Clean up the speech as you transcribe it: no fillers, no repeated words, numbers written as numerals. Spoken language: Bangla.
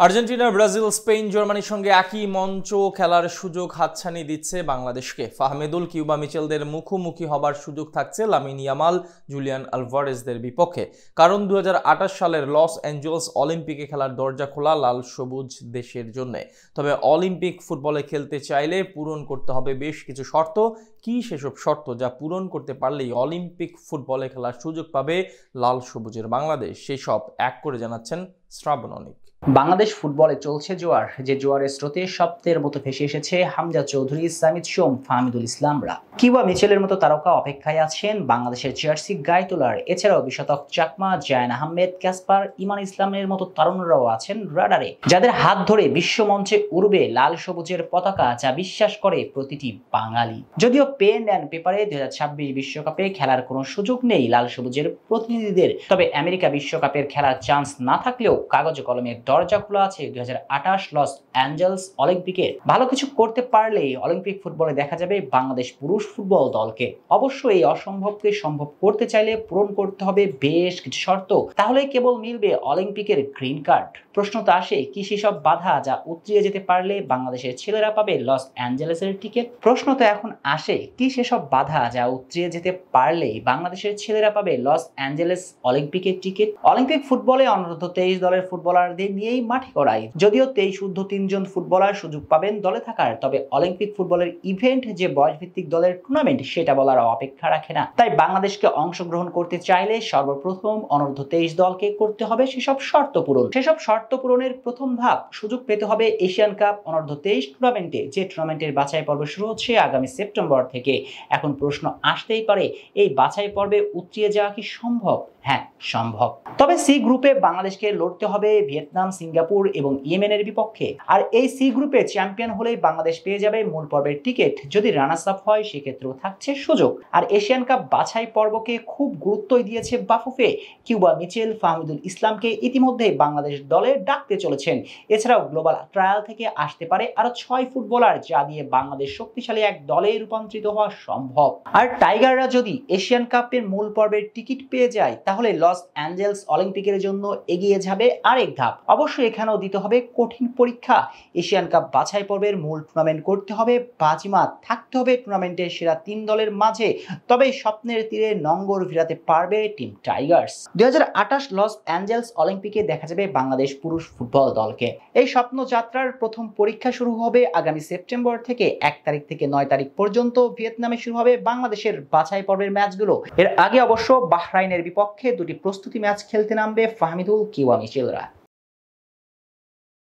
আর্জেন্টিনা, ব্রাজিল, স্পেন, জার্মানির সঙ্গে একই মঞ্চ খেলার সুযোগ হাতছানি দিচ্ছে বাংলাদেশকে। ফাহমিদুল, কিউবা মিচেলদের মুখোমুখি হবার সুযোগ থাকছে লামিন ইয়ামাল, জুলিয়ান আলভারেজদের বিপক্ষে। কারণ 2028 সালের লস অ্যাঞ্জেলস অলিম্পিকে খেলার দরজা খোলা লাল সবুজ দেশের জন্য। তবে অলিম্পিক ফুটবলে খেলতে চাইলে পূরণ করতে হবে বেশ কিছু শর্ত। কি সেসব শর্ত যা পূরণ করতে পারলেই অলিম্পিক ফুটবলে খেলার সুযোগ পাবে লাল সবুজের বাংলাদেশ, সেই সব এক করে জানাচ্ছেন শ্রাবণ অনিক। বাংলাদেশ ফুটবলে চলছে জোয়ার, যে জোয়ারের স্রোতে শব্দের মতো ভেসে এসেছে হামজা চৌধুরী, সামিদ সোম, ফাহমিদুল ইসলামরা। কিউবা মিচেলের মতো তারকা অপেক্ষায় আছেন বাংলাদেশের জার্সি গায়ে তোলার। এছাড়াও বিশতক চাকমা, জায়ান আহমেদ, ক্যাসপার, ইমান ইসলামের মতো তরুণরাও আছেন রাডারে, যাদের হাত ধরে বিশ্বমঞ্চে উড়বে লাল সবুজের পতাকা, যা বিশ্বাস করে প্রতিটি বাঙালি। যদিও পেন অ্যান্ড পেপারে 2026 বিশ্বকাপে খেলার কোনো সুযোগ নেই লাল সবুজের প্রতিনিধিদের, তবে আমেরিকা বিশ্বকাপের খেলার চান্স না থাকলেও কাগজ কলমের দরজা খোলা আছে 2028 লস অ্যাঞ্জেলস অলিম্পিকের। ভালো কিছু করতে পারলেই অলিম্পিক ফুটবলে দেখা যাবে বাংলাদেশ পুরুষ ফুটবল দলকে। অবশ্যই এই অসম্ভবকে সম্ভব করতে চাইলে পূরণ করতে হবে বেশ কিছু শর্ত, তাহলে কেবল মিলবে অলিম্পিকের গ্রিন কার্ড। প্রশ্ন তো আসে, কি সেসব বাধা যা উতরিয়ে যেতে পারলে বাংলাদেশের ছেলেরা পাবে লস অ্যাঞ্জেলেসের টিকিট? প্রশ্ন তো এখন আসে, কি সেসব বাধা যা উতরিয়ে যেতে পারলে বাংলাদেশের ছেলেরা পাবে লস অ্যাঞ্জেলেস অলিম্পিকের টিকিট? অলিম্পিক ফুটবলে অনূর্ধ্ব 23 দলের ফুটবলারদের নিয়েই মাঠে গড়াই। যদিও 23 জন ফুটবলার সুযোগ পাবেন দলে থাকার, তবে অলিম্পিক ফুটবলের ইভেন্ট যে বয়সভিত্তিক দলের টুর্নামেন্ট সেটা বলার অপেক্ষা রাখে না। তাই বাংলাদেশকে অংশগ্রহণ করতে চাইলে সর্বপ্রথম অনূর্ধ্ব 23 দলকে করতে হবে সেসব শর্ত পূরণ। সেসব শর্ত পূরণের প্রথম ধাপ, সুযোগ পেতে হবে এশিয়ান কাপ অনূর্ধ্ব 23 টুর্নামেন্টে, যে টুর্নামেন্টের বাছাই পর্ব শুরু হচ্ছে আগামী সেপ্টেম্বর থেকে। এখন প্রশ্ন আসতেই পারে, এই বাছাই পর্বে উতরিয়ে যাওয়া কি সম্ভব? হ্যাঁ, সম্ভব। তবে সি গ্রুপে বাংলাদেশকে লড়তে হবে ভিয়েতনাম, সিঙ্গাপুর এবং ইয়েমেনের বিপক্ষে। আর এই সি গ্রুপে চ্যাম্পিয়ন হলেই বাংলাদেশ পেয়ে যাবে মূল পর্বের টিকিট। যদি রানার্স আপ হয় সেক্ষেত্রেও থাকছে সুযোগ। আর এশিয়ান কাপ বাছাই পর্বকে খুব গুরুত্বই দিয়েছে বাফুফে। কিউবা মিচেল, ফাহমিদুল ইসলামকে ইতিমধ্যে বাংলাদেশ দলে ডাকতে চলেছেন। এছাড়াও গ্লোবাল ট্রায়াল থেকে আসতে পারে আরো 6 ফুটবলার, যা দিয়ে বাংলাদেশ শক্তিশালী এক দলে রূপান্তরিত হওয়া সম্ভব। আর টাইগাররা যদি এশিয়ান কাপের মূল পর্বের টিকিট পেয়ে যায়, তাহলে লস অ্যাঞ্জেলস অলিম্পিকের জন্য এগিয়ে যাবে আরেক ধাপ। অবশ্যই এখানেও দিতে হবে কঠিন পরীক্ষা। এশিয়ান কাপ বাছাই পর্বের মূল টুর্নামেন্ট করতে হবে বাজিমাত, থাকতে হবে টুর্নামেন্টের সেরা 3 দলের মাঝে, তবে স্বপ্নের তীরে নঙ্গর ভিড়াতে পারবে টিম টাইগার্স। 2028 লস অ্যাঞ্জেলস অলিম্পিকে দেখা যাবে বাংলাদেশ পুরুষ ফুটবল দলকে। এই স্বপ্ন যাত্রার প্রথম পরীক্ষা শুরু হবে আগামী সেপ্টেম্বর থেকে। 1 তারিখ থেকে 9 তারিখ পর্যন্ত ভিয়েতনামে শুরু হবে বাংলাদেশের বাছাই পর্বের ম্যাচগুলো। এর আগে অবশ্য বাহরাইনের বিপক্ষে 2টি প্রস্তুতি ম্যাচ খেলতে নামবে ফাহমিদুল, কিউবা মিচেলরা।